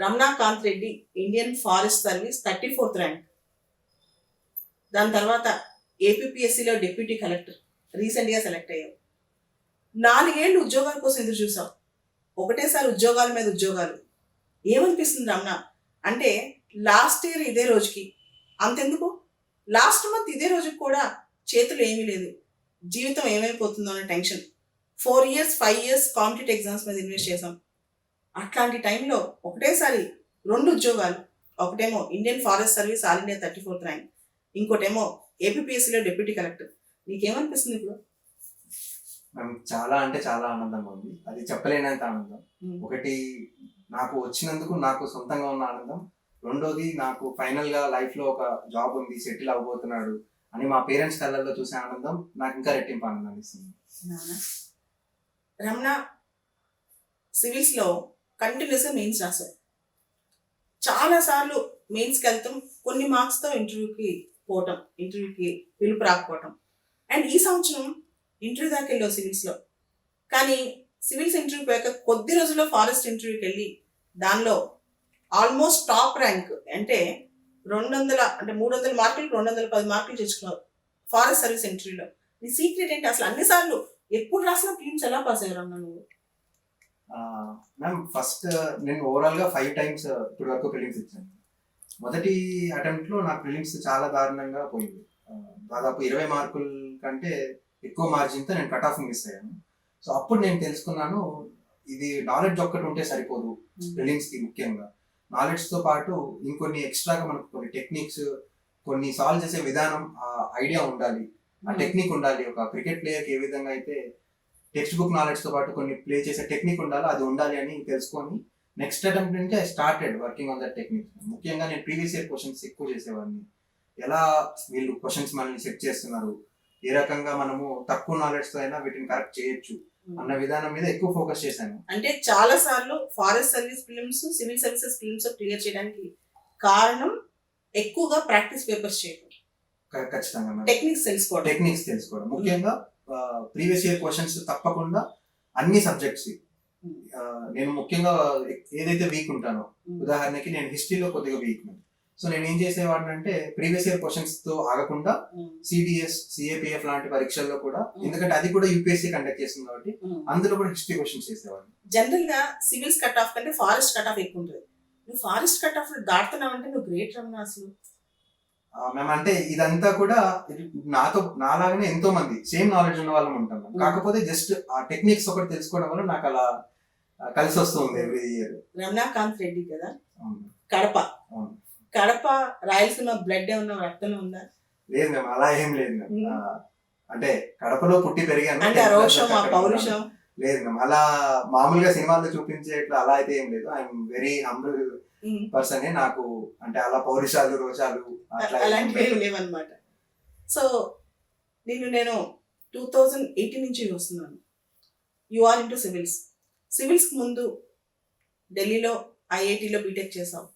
రమణాకాంత్ Reddy Indian forest service 34th rank. దాని తర్వాత ఏపీపీఎస్సీలో డిప్యూటీ కలెక్టర్ రీసెంట్గా సెలెక్ట్ అయ్యావు. 4 ఏళ్ళు ఉద్యోగాల కోసం ఎదురు చూసావు. ఒకటేసారి ఉద్యోగాల మీద ఉద్యోగాలు. ఏమనిపిస్తుంది రమణ అంటే లాస్ట్ ఇయర్ ఇదే రోజుకి అంతెందుకు, లాస్ట్ మంత్ ఇదే రోజుకి కూడా చేతులు ఏమీ లేదు, జీవితం ఏమైపోతుందో అనే tension. 4 years 5 years competitive exams మీద ఇన్వెస్ట్ చేసాం. అట్లాంటి టైంలో ఒకటేసారి 2 ఉద్యోగాలు. ఒకటేమో Indian forest service all India 34th rank, ఇంకోటేమో ఏపీపీఎస్సీలో డిప్యూటీ కలెక్టర్. నీకేమనిపిస్తుంది ఇప్పుడు? చాలా అంటే చాలా ఆనందంగా ఉంది, అది చెప్పలేనంత ఆనందం. ఒకటి నాకు వచ్చినందుకు నాకు సొంతంగా ఉన్న ఆనందం, రెండోది నాకు ఫైనల్ గా లైఫ్ లో ఒక జాబ్ ఉంది, సెటిల్ అవబోతున్నాడు అని మా పేరెంట్స్ కళ్ళల్లో చూసే ఆనందం నాకు ఇంకా రెట్టింపు ఆనందాన్ని ఇస్తుంది. రమణ, సివిల్స్ లో కంటిన్యూస్గా మెయిన్స్ రాశారు. చాలాసార్లు మెయిన్స్కి వెళ్తాం, కొన్ని మార్క్స్తో ఇంటర్వ్యూకి పోవటం, ఇంటర్వ్యూకి పిలుపు రాకపోవటం. అండ్ ఈ సంవత్సరం ఇంటర్వ్యూ దాకా వెళ్ళావు సివిల్స్లో. కానీ సివిల్స్ ఇంటర్వ్యూ పోయాక కొద్ది రోజుల్లో ఫారెస్ట్ ఇంటర్వ్యూకి వెళ్ళి దానిలో ఆల్మోస్ట్ టాప్ ర్యాంక్ అంటే 300 మార్కులు 210 మార్కులు తెచ్చుకున్నావు ఫారెస్ట్ సర్వీస్ ఇంటర్వ్యూలో. నీ సీక్రెట్ ఏంటి అసలు? అన్నిసార్లు ఎప్పుడు రాసిన ఫిలిమ్స్ ఎలా పాస్ అయ్యారన్నా నువ్వు? మ్యామ్, ఫస్ట్ నేను ఓవరాల్గా 5 times ఇప్పటి వరకు ప్రిలిమ్స్ ఇచ్చాను. మొదటి అటెంప్ట్లో నా ప్రిలిమ్స్ చాలా దారుణంగా పోయింది. దాదాపు 20 మార్కుల కంటే ఎక్కువ మార్జిన్తో నేను కట్ ఆఫ్ మిస్ అయ్యాను. సో అప్పుడు నేను తెలుసుకున్నాను, ఇది నాలెడ్జ్ ఒక్కటి ఉంటే సరిపోదు ప్రిలిమ్స్కి. ముఖ్యంగా నాలెడ్జ్తో పాటు ఇంకొన్ని ఎక్స్ట్రాగా మనకు కొన్ని టెక్నిక్స్, కొన్ని సాల్వ్ చేసే విధానం, ఆ ఐడియా ఉండాలి, ఆ టెక్నిక్ ఉండాలి. ఒక క్రికెట్ ప్లేయర్కి ఏ విధంగా అయితే టెక్స్ట్ బుక్ నాలెడ్జ్తో పాటు కొన్ని ప్లే చేసే టెక్నిక్ ఉండాలి, అది ఉండాలి అని తెలుసుకొని నెక్స్ట్ అటెంప్ట్ నుంచి I started working on that technique. ముఖ్యంగా నేను ప్రీవియస్ ఇయర్ క్వశ్చన్స్ ఎక్కువ చేసేవాడిని. ఎలా వీళ్ళు క్వశ్చన్స్ మనల్ని సెట్ చేస్తున్నారు, ఏ రకంగా మనము తక్కువ నాలెడ్జ్తో అయినా వీటిని కరెక్ట్ చేయొచ్చు అన్న విధానం మీద ఎక్కువ ఫోకస్ చేశాను. అంటే చాలా సార్లు forest service films, civil services films clear చేయడానికి కారణం ఎక్కువగా ప్రాక్టీస్ పేపర్స్ చేయడం. ఖచ్చితంగా టెక్నిక్స్ తెలుసుకోవడం. ముఖ్యంగా ప్రీవియస్ ఇయర్ క్వశ్చన్స్ తప్పకుండా అన్ని సబ్జెక్ట్స్. నేను ముఖ్యంగా ఏదైతే వీక్ ఉంటానో, ఉదాహరణకి నేను హిస్టరీలో కొద్దిగా వీక్, సో నేను ఏం చేసేవాడిని అంటే ప్రీవియస్ ఇయర్ క్వశ్చన్స్ తో ఆగకుండా సిడిఎస్, సిఏపిఎఫ్ లాంటి పరీక్షల్లో కూడా, ఎందుకంటే అది కూడా యూపీఎస్సీ కండక్ట్ చేస్తుంది కాబట్టి అందులో కూడా హిస్టరీ క్వశ్చన్స్ చేసేవాడిని. జనరల్ గా సివిల్స్ కట్ ఆఫ్ కంటే ఫారెస్ట్ కట్ ఆఫ్ ఎక్కువ ఉంటుంది. నువ్వు ఫారెస్ట్ కట్ ఆఫ్ దాటుతున్నావు అంటే నువ్వు గ్రేట్ రమణ అసలు. మేము అంటే ఇదంతా కూడా నాలాగానే ఎంతో మంది సేమ్ నాలెడ్జ్ ఉన్న వాళ్ళం ఉంటాం. కాకపోతే జస్ట్ ఆ టెక్నిక్స్ ఒకటి తెలుసుకోవడం వల్ల నాకు అలా కలిసి వస్తుంది ఎవ్రీ ఇయర్. రమణాకాంత్ రెడ్డి కదా, కడప రాయలసీమ బ్లడ్ ఏమన్నా రక్తంలో ఉందా? లేదు మ్యామ్, అలా ఏం లేదు మ్యామ్. అంటే కడపలో పుట్టి పెరిగాను, పౌరుషం లేదు మ్యామ్. అలా మామూలుగా సినిమాల్లో చూపించేట్లు అలా అయితే ఏం లేదు. I'm very humble person. నాకు అంటే అలా పౌరుషాలు, రోషాలు అలాంటివి లేవన్నమాట. సో నేను 2018 నుంచి వస్తున్నాను. యు ఆర్ ఇంటూ సివిల్స్కి ముందు ఢిల్లీలో ఐఐటీలో బీటెక్ చేసావు.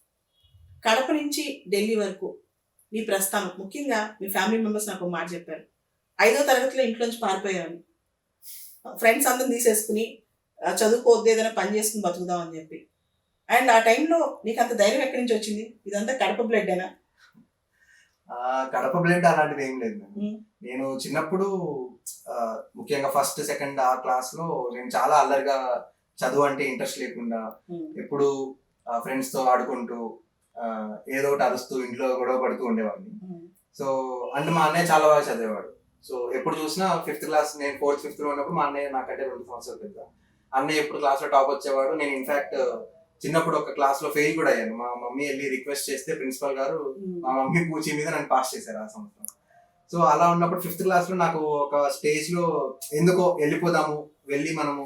కడప నుంచి ఢిల్లీ వరకు నీ ప్రస్థానం, ముఖ్యంగా మీ ఫ్యామిలీ మెంబర్స్ నాకు మాట చెప్పారు, 5వ తరగతిలో ఇంట్లోంచి పారిపోయాను, ఫ్రెండ్స్ అందరం తీసేసుకుని చదువుకోవద్దు, ఏదైనా పని చేసుకుని బతుకుదాం అని చెప్పి. అండ్ ఆ టైంలో నీకు అంత ధైర్యం ఎక్కడి నుంచి వచ్చింది? ఇదంతా కడప బ్లడ్ అయినా? కడప బ్లడ్ అలాంటిది ఏం లేదు. నేను చిన్నప్పుడు ముఖ్యంగా ఫస్ట్ సెకండ్ ఆ క్లాస్ లో నేను చాలా అల్లరిగా, చదువు అంటే ఇంట్రెస్ట్ లేకుండా ఎప్పుడు ఫ్రెండ్స్ తో ఆడుకుంటూ ఏదో ఒకటి అరుస్తూ ఇంట్లో గొడవ పడుతూ ఉండేవాడిని. సో అంటే మా అన్నయ్య చాలా బాగా చదివేవాడు. సో ఎప్పుడు చూసినా 5th క్లాస్, నేను 4th 5th లో ఉన్నప్పుడు మా అన్నయ్య నాకంటే 2 సంవత్సరాలు పెద్ద. అన్నయ్య ఎప్పుడు క్లాస్ లో టాప్ వచ్చేవాడు. నేను ఇన్ఫాక్ట్ చిన్నప్పుడు ఒక క్లాస్ లో ఫెయిల్ కూడా అయ్యాను. మా మమ్మీ వెళ్ళి రిక్వెస్ట్ చేస్తే ప్రిన్సిపల్ గారు మా మమ్మీ పూచి మీద నన్ను పాస్ చేశారు ఆ సంవత్సరం. సో అలా ఉన్నప్పుడు 5th క్లాస్ లో నాకు ఒక స్టేజ్ లో ఎందుకో వెళ్ళిపోదాము, వెళ్ళి మనము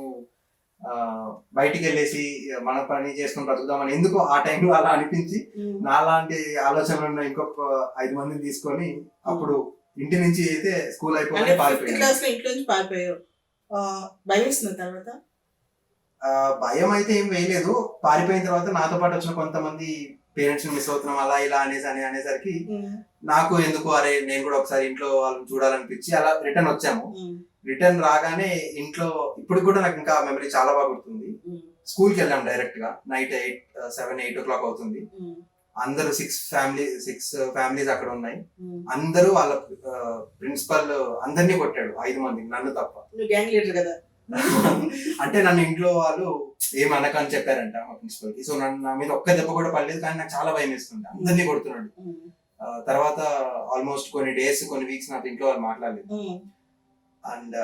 బయటికి వెళ్ళేసి మన పని చేసుకుని బ్రతుకుదామని ఎందుకో ఆ టైంలో అలా అనిపించి నాలాంటి ఆలోచనలు ఉన్న ఇంకొక 5 మందిని తీసుకొని అప్పుడు ఇంటి నుంచి అయితే స్కూల్ అయిపోయి పారిపోయావు. తర్వాత భయం అయితే ఏం వేయలేదు. పారిపోయిన తర్వాత నాతో పాటు వచ్చిన కొంతమంది పేరెంట్స్ మిస్ అవుతున్నాం అలా ఇలా అనేసరికి నాకు ఎందుకు అరే నేను కూడా ఒకసారి ఇంట్లో వాళ్ళని చూడాలనిపించి అలా రిటర్న్ వచ్చాము. రిటర్న్ రాగానే ఇంట్లో ఇప్పుడు కూడా నాకు ఇంకా మెమరీ చాలా బాగా గుర్తుంది. స్కూల్కి వెళ్ళాం డైరెక్ట్ గా. నైట్ 7-8 o'clock అవుతుంది. అందరూ 6 ఫ్యామిలీస్ అక్కడ ఉన్నాయి. అందరూ వాళ్ళ ప్రిన్సిపల్ అందరినీ కొట్టాడు, 5 మంది, నన్ను తప్ప. నువ్వు గ్యాంగ్ లీడర్ కదా. అంటే నన్ను ఇంట్లో వాళ్ళు ఏమనకని చెప్పారంట మా ప్రిన్సిపల్ కి. సో నా మీద ఒక్క దెబ్బ కూడా పడలేదు, కానీ నాకు చాలా భయం వేస్తుండే. అందరినీ కొడుతున్నాడు. తర్వాత ఆల్మోస్ట్ కొన్ని డేస్, కొన్ని వీక్స్ నాకు ఇంట్లో వాళ్ళు మాట్లాడలేదు. అండ్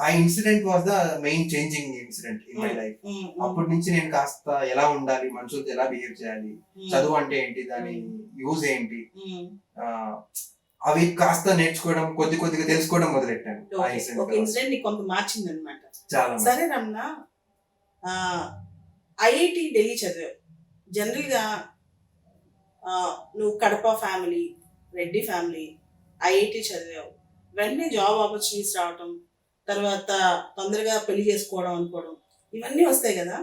ఆ incident was the main changing incident in my life. అప్పటి నుంచి నేను కాస్త ఎలా ఉండాలి, మనుషులతో ఎలా బిహేవ్ చేయాలి, చదువు అంటే ఏంటి, దాని యూజ్ ఏంటి, అవి కాస్త నేర్చుకోవడం, కొద్దిగా తెలుసుకోవడం మొదలెట్టాను. ఒక ఇన్సిడెంట్ నీకు కొంత మార్చింది అనమాట. చాలా. సరే రమణ, ఐఐటి ఢిల్లీ చదివావు. జనరల్ గా నువ్వు Kadapa family, Reddy family, IIT చదివావు. వెంటనే జాబ్ ఆపర్చునిటీస్ రావటం, తర్వాత తొందరగా పెళ్లి చేసుకోవడం అనుకోవడం, ఇవన్నీ వస్తాయి కదా.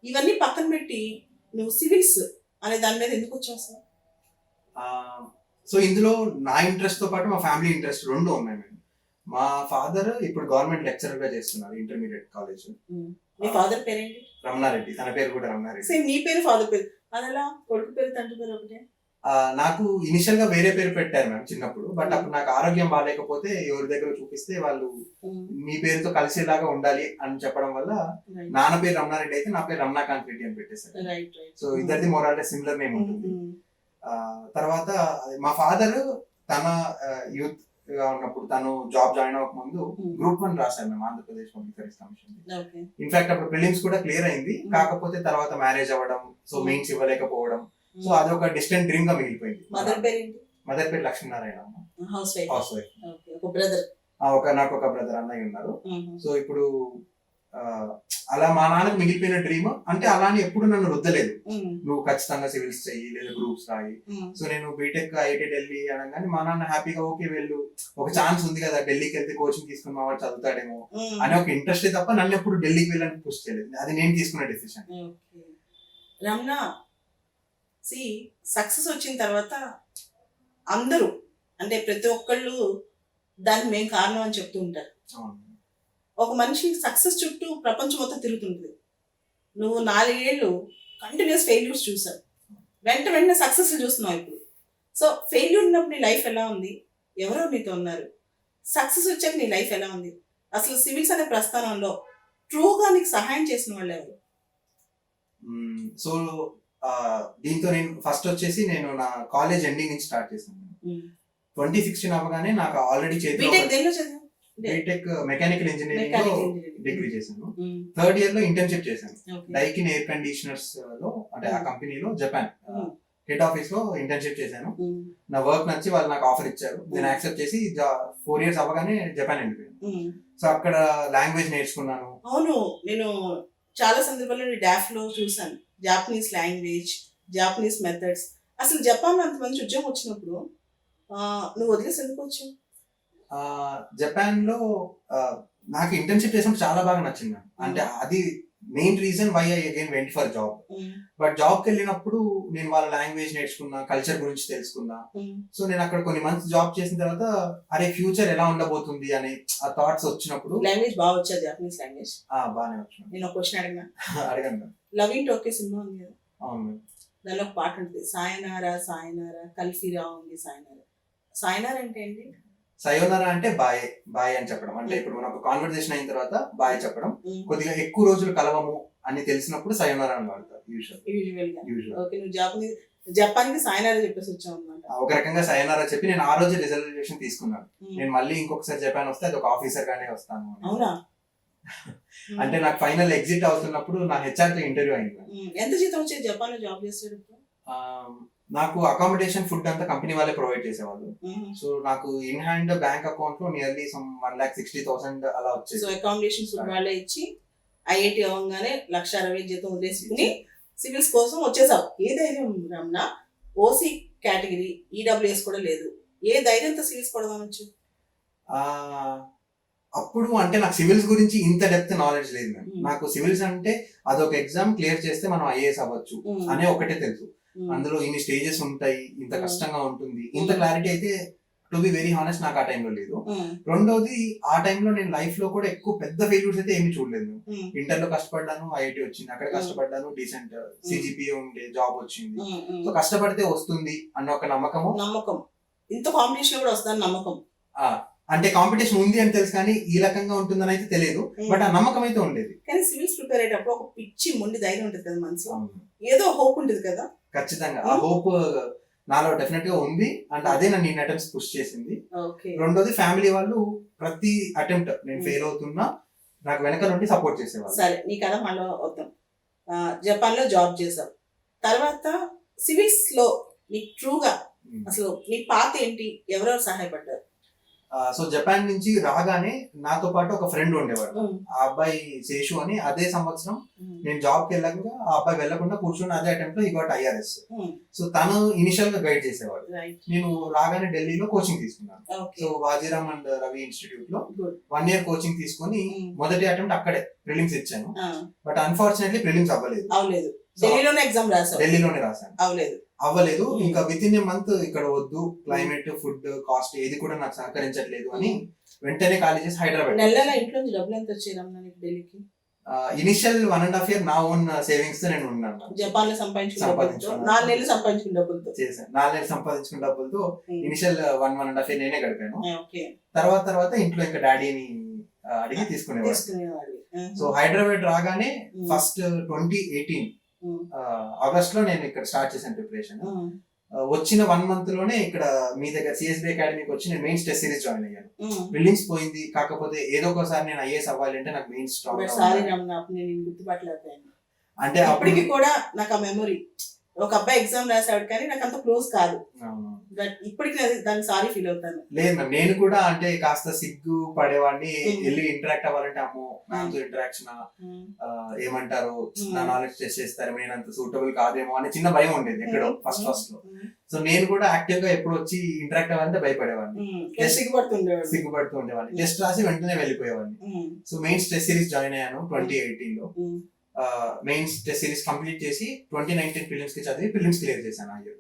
ఇవన్నీ పక్కన పెట్టి నువ్వు సివిల్స్ అనే దాని మీద ఎందుకు వచ్చావు అసలు? సో ఇందులో నా ఇంట్రెస్ట్ తో పాటు మా ఫ్యామిలీ ఇంట్రెస్ట్ రెండు ఉన్నాయి మేడం. మా ఫాదర్ ఇప్పుడు గవర్నమెంట్ లెక్చరర్ గా చేస్తున్నారు ఇంటర్మీడియట్ కాలేజ్. మీ ఫాదర్ పేరేంటి? రమణారెడ్డి. తన పేరు కూడా రమణారెడ్డి. సేమ్ నీ పేరు, ఫాదర్ పేరు అదలా? కొడుకు పేరు, తండ్రి పేరు ఒకటే? నాకు ఇనిషియల్ గా వేరే పేరు పెట్టారు మ్యామ్ చిన్నప్పుడు. బట్ అప్పుడు నాకు ఆరోగ్యం బాగాలేకపోతే ఎవరి దగ్గర చూపిస్తే వాళ్ళు మీ పేరుతో కలిసేలాగా ఉండాలి అని చెప్పడం వల్ల నాన్న పేరు రమణారెడ్డి అయితే నా పేరు రమణాకాంత్ రెడ్డి అని పెట్టేశారు. సో ఇద్దరిది మోరాల్ సిమిలర్ నేమ్ ఉంటుంది. తర్వాత మా ఫాదర్ తన యూత్ గా ఉన్నప్పుడు తను జాబ్ జాయిన్ అవ్వక ముందు Group 1 రాశారు మేము Andhra Pradesh public service commission. In fact అప్పుడు ప్రిలిమ్స్ కూడా క్లియర్ అయింది. కాకపోతే తర్వాత మ్యారేజ్ అవ్వడం, సో మెయిన్స్ ఇవ్వలేకపోవడం, సో అదొక డిస్టెంట్ డ్రీమ్ గా మిగిలిపోయింది. మదర్ పేరు లక్ష్మీనారాయణ, హౌస్ వైఫ్. నాకు ఒక బ్రదర్ అన్నయ్య ఉన్నారు. సో ఇప్పుడు అలా మా నాన్నకు మిగిలిపోయిన డ్రీమ్. అంటే అలానే ఎప్పుడు నన్ను రుద్దలేదు, నువ్వు ఖచ్చితంగా సివిల్స్ చెయ్యి లేదా గ్రూప్స్ రాయి. సో నేను బీటెక్ ఐఐటి ఢిల్లీ అనగానే మా నాన్న హ్యాపీగా ఓకే వెళ్ళు, ఒక ఛాన్స్ ఉంది కదా ఢిల్లీకి వెళ్తే కోచింగ్ తీసుకుని మా వాడు చదువుతాడేమో అని ఒక ఇంట్రెస్ట్ తప్ప నన్ను ఎప్పుడు ఢిల్లీకి వెళ్ళని పుష్ చేయలేదు. అది నేను తీసుకున్న డెసిషన్. రమణ, సక్సెస్ వచ్చిన తర్వాత అందరూ అంటే ప్రతి ఒక్కళ్ళు దానికి మేము కారణం అని చెప్తూ ఉంటారు. ఒక మనిషి సక్సెస్ చుట్టూ ప్రపంచం మొత్తం తిరుగుతుంటుంది. నువ్వు 4 ఏళ్ళు కంటిన్యూస్ ఫెయిల్యూర్స్ చూసావు, వెంటనే సక్సెస్ చూస్తున్నావు ఇప్పుడు. సో ఫెయిల్యూర్ ఉన్నప్పుడు నీ లైఫ్ ఎలా ఉంది, ఎవరో నీతో ఉన్నారు, సక్సెస్ వచ్చాక నీ లైఫ్ ఎలా ఉంది, అసలు సివిల్స్ అనే ప్రస్థానంలో ట్రూగా నీకు సహాయం చేసిన వాళ్ళు ఎవరు? సో దీంతో నేను ఫస్ట్ వచ్చేసి నేను నా కాలేజ్ ఎండింగ్ నుంచి స్టార్ట్ చేశాను. 2016 అవ్వగానే నాకు ఆల్రెడీ బీటెక్ మెకానికల్ ఇంజనీరింగ్ లో డిగ్రీ చేశాను. 3rd year లో ఇంటర్న్షిప్ చేశాను డైకిన్ ఎయిర్ కండిషనర్స్ లో. అంటే ఆ కంపెనీలో జపాన్ హెడ్ ఆఫీస్ లో ఇంటర్న్షిప్ చేశాను. నా వర్క్ నచ్చి వాళ్ళు నాకు ఆఫర్ ఇచ్చారు. నేను యాక్సెప్ట్ చేసి 4 years అవ్వగానే జపాన్ వెళ్ళిపోయాను. సో అక్కడ లాంగ్వేజ్ నేర్చుకున్నాను. అవును, నేను చాలా సందర్భాల్లో డాఫ్ లో చూసాను జాపనీస్ లాంగ్వేజ్, జాపనీస్ మెథడ్స్. అసలు జపాన్ అంత మంచి ఉద్యోగం వచ్చినప్పుడు నువ్వు వదిలేసి ఎందుకు వచ్చావు? జపాన్ లో నాకు ఇంటర్న్షిప్ చేసినప్పుడు చాలా బాగా నచ్చింది. అంటే అది main reason why I again went for job. But జాబ్కి వెళ్ళినప్పుడు నేను వాళ్ళ లాంగ్వేజ్ నేర్చుకున్నా, కల్చర్ గురించి తెలుసుకున్నా. సో నేను అక్కడ కొన్ని మంత్స్ జాబ్ చేసిన తర్వాత అరే ఫ్యూచర్ ఎలా ఉండబోతుంది అనే ఆ థాట్స్ వచ్చినప్పుడు. లాంగ్వేజ్ బాగా వచ్చా? జాపనీస్ లాంగ్వేజ్ బాగానే వచ్చాను. నేను ఒక క్వశ్చన్ అడగండి. లవింగ్ టోకే సినిమా ఉంది కదా, అవును, దానిలో ఒక పాట ఉంటుంది, సాయనారా సాయనారా కల్ఫీరా ఉంది సాయనారా. సాయనారా అంటే ఏంటి? సయోనరా అంటే బాయ్ బాయ్ అని చెప్పడం. అంటే ఇప్పుడు మనం ఒక కాన్వర్సేషన్ అయిన తర్వాత బాయ్ చెప్పడం, కొద్దిగా ఎక్కువ రోజులు కలవము అని తెలిసినప్పుడు సయోనరా అని వాడతారు యూజువల్ గా. ఓకే, నువ్వు జపాన్ కి సాయనారా చెప్పేసి వచ్చావు అన్నమాట. ఒక రకంగా సయోనరా చెప్పి నేను ఆ రోజు రిజర్వేషన్ తీసుకున్నాను. నేను మళ్ళీ ఇంకొకసారి జపాన్ వస్తే అది ఒక ఆఫీసర్ గానే వస్తాను. అవునా? అంటే నాకు ఫైనల్ ఎగ్జిట్ అవుతున్నప్పుడు నా హెచ్ఆర్ తో ఇంటర్వ్యూ అయింది. ఎంత జీతం వచ్చేది జపాన్ లో జాబ్ చేసేటప్పుడు? నాకు అకామిడేషన్, ఫుడ్ అంతా కంపెనీ వాళ్ళే ప్రొవైడ్ చేసేవాళ్ళు. సో నాకు ఇన్ హ్యాండ్ బ్యాంక్ అకౌంట్ లో నియర్లీ 1,60,000 అలా వచ్చేది. సో అకామిడేషన్ ఫుడ్ వాళ్ళే ఇచ్చి ఐఐటి అవ్వగానే 1,60,000 జీతం వదిలేసుకుని సివిల్స్ కోసం వచ్చేసావు. ఏ ధైర్యం రమణ? ఓసీ కేటగిరీ, ఈడబ్ల్యూఎస్ కూడా లేదు, ఏ ధైర్యంతో సివిల్స్ పడదామచ్చు? అప్పుడు అంటే నాకు సివిల్స్ గురించి ఇంత డెప్త్ నాలెడ్జ్ లేదు మ్యామ్. నాకు సివిల్స్ అంటే అదొక ఎగ్జామ్ క్లియర్ చేస్తే మనం ఐఏఎస్ అవ్వచ్చు అనే ఒకటే తెలుసు. అందులో ఇన్ని స్టేజెస్ ఉంటాయి, ఇంత కష్టంగా ఉంటుంది, ఇంత క్లారిటీ అయితే టు బి వెరీ హానెస్ట్ నాకు ఆ టైంలో లేదు. రెండోది ఆ టైంలో నేను లైఫ్ లో కూడా ఎక్కువ పెద్ద ఫెయిల్యూర్స్ అయితే ఏమి చూడలేదు. ఇంటర్ లో కష్టపడ్డాను, ఐఐటి వచ్చింది, అక్కడ కష్టపడ్డాను, డీసెంట్ సిజిపిఏ ఉండే జాబ్ వచ్చింది. సో కష్టపడితే వస్తుంది అన్న ఒక నమ్మకం ఇంత కాంపిటీషన్ కూడా వస్తుందని నమ్మకం. అంటే కాంపిటీషన్ ఉంది అని తెలుసు కానీ ఈ రకంగా ఉంటుందని అయితే తెలియదు, బట్ ఆ నమ్మకం అయితే ఉండేది. కానీ సివిల్స్ ప్రిపేర్ అయ్యేటప్పుడు ఒక పిచ్చి మొండి ధైర్యం ఉంటుంది కదా మనసు, ఏదో హోప్ ఉంటుంది కదా. ఖచ్చితంగా ఆ హోప్ నాలో డెఫినెట్ గా ఉంది, అండ్ అదే నన్ను ఇన్ అటెంప్ట్స్ పుష్ చేసింది. రెండోది ఫ్యామిలీ వాళ్ళు ప్రతి అటెంప్ట్ నేను ఫెయిల్ అవుతున్నా నాకు వెనక నుండి సపోర్ట్ చేసేవాళ్ళు. సరే నీ కదా మళ్ళీ వద్దాం. జపాన్ లో జాబ్ చేసావు, తర్వాత సివిల్స్ లో నీకు ట్రూగా అసలు నీ పాత ఏంటి, ఎవరెవరు సహాయపడ్డారు? సో జపాన్ నుంచి రాగానే నాతో పాటు ఒక ఫ్రెండ్ ఉండేవాడు, ఆ అబ్బాయి శేషు అని. అదే సంవత్సరం నేను జాబ్ కి వెళ్ళాక ఆ అబ్బాయి వెళ్లకుండా కూర్చొని అదే అటెంప్ట్ లో ఈ గాట్ IRS. సో తను ఇనిషియల్ గా గైడ్ చేసేవాడు. నేను రాగానే ఢిల్లీలో కోచింగ్ తీసుకున్నాను. So Vajiram and Ravi institute లో 1 year కోచింగ్ తీసుకొని మొదటి అటెంప్ట్ అక్కడే ప్రిలిమ్స్ ఇచ్చాను. బట్ అన్ఫార్చునేట్లీ ప్రిలిమ్స్ అవ్వలేదు. ఢిల్లీలోనే రాశాను, అవ్వలేదు. ఇంకా విత్ ఇన్ ఏ మంత్ ఇక్కడ వద్దు, క్లైమేట్, ఫుడ్, కాస్ట్ ఏది కూడా నాకు సహకరించట్లేదు అని వెంటనే ఖాళీ చేసి హైదరాబాద్. నెలలో ఇంట్లో డబ్బులు ఎంత వచ్చేయడం ఢిల్లీకి? ఇనిషియల్ 1.5 year నా ఓన్ సేవింగ్స్ తో నేను ఉన్నాను. జపాన్ లో సంపాదించుకున్న 4 నెలలు సంపాదించుకున్న డబ్బులతో చేశాను. 4 నెలలు సంపాదించుకున్న డబ్బులతో ఇనిషియల్ 1.5 year నేనే గడిపాను. తర్వాత ఇంట్లో ఇంకా డాడీని అడిగి తీసుకునేవాడు. సో హైదరాబాద్ రాగానే ఫస్ట్ 2018 ఆగస్ట్ లో నేను ఇక్కడ స్టార్ట్ చేశాను ప్రిపరేషన్. వచ్చిన 1 month లోనే ఇక్కడ మీ దగ్గర సిఎస్బి అకాడమీకి వచ్చి నేను మెయిన్స్ టెస్ట్ సిరీస్ జాయిన్ అయ్యాను. ప్రిలిమ్స్ పోయింది, కాకపోతే ఏదో ఒకసారి నేను ఐఏఎస్ అవ్వాలి అంటే నాకు మెయిన్స్ స్ట్రాంగ్ అంటే అప్పటికి కూడా నాకు ఆ మెమొరీ. ఒక అబ్బాయి ఎగ్జామ్ రాసాడు కానీ నాకు అంత క్లోజ్ కాదు, ఇప్పటికి దాన్ని సారీ ఫీల్ అవుతాను. లేదు మ్యామ్, నేను కూడా అంటే కాస్త సిగ్గు పడేవాడిని. వెళ్ళి ఇంటరాక్ట్ అవ్వాలంటే అమ్మో నాతో ఇంటరాక్షన్ ఏమంటారు, నా నాలెడ్జ్ టెస్ట్ చేస్తారు, నేను అంత సూటబుల్ కాదేమో అని చిన్న భయం ఉండేది ఎక్కడో ఫస్ట్ లో. సో నేను కూడా యాక్టివ్ గా ఎప్పుడు వచ్చి ఇంటరాక్ట్ అవ్వాలంటే భయపడేవాడిని, సిగ్గుపడుతూ ఉండేవాడిని. టెస్ట్ రాసి వెంటనే వెళ్ళిపోయేవాడిని. So mains test series join అయ్యాను 2018 లో. మెయిన్స్ టెస్ట్ సిరీస్ కంప్లీట్ చేసి 2019 ప్రిలిమ్స్ కి చదివి ప్రిలిమ్స్ క్లియర్ చేశాను ఆ ఇయర్.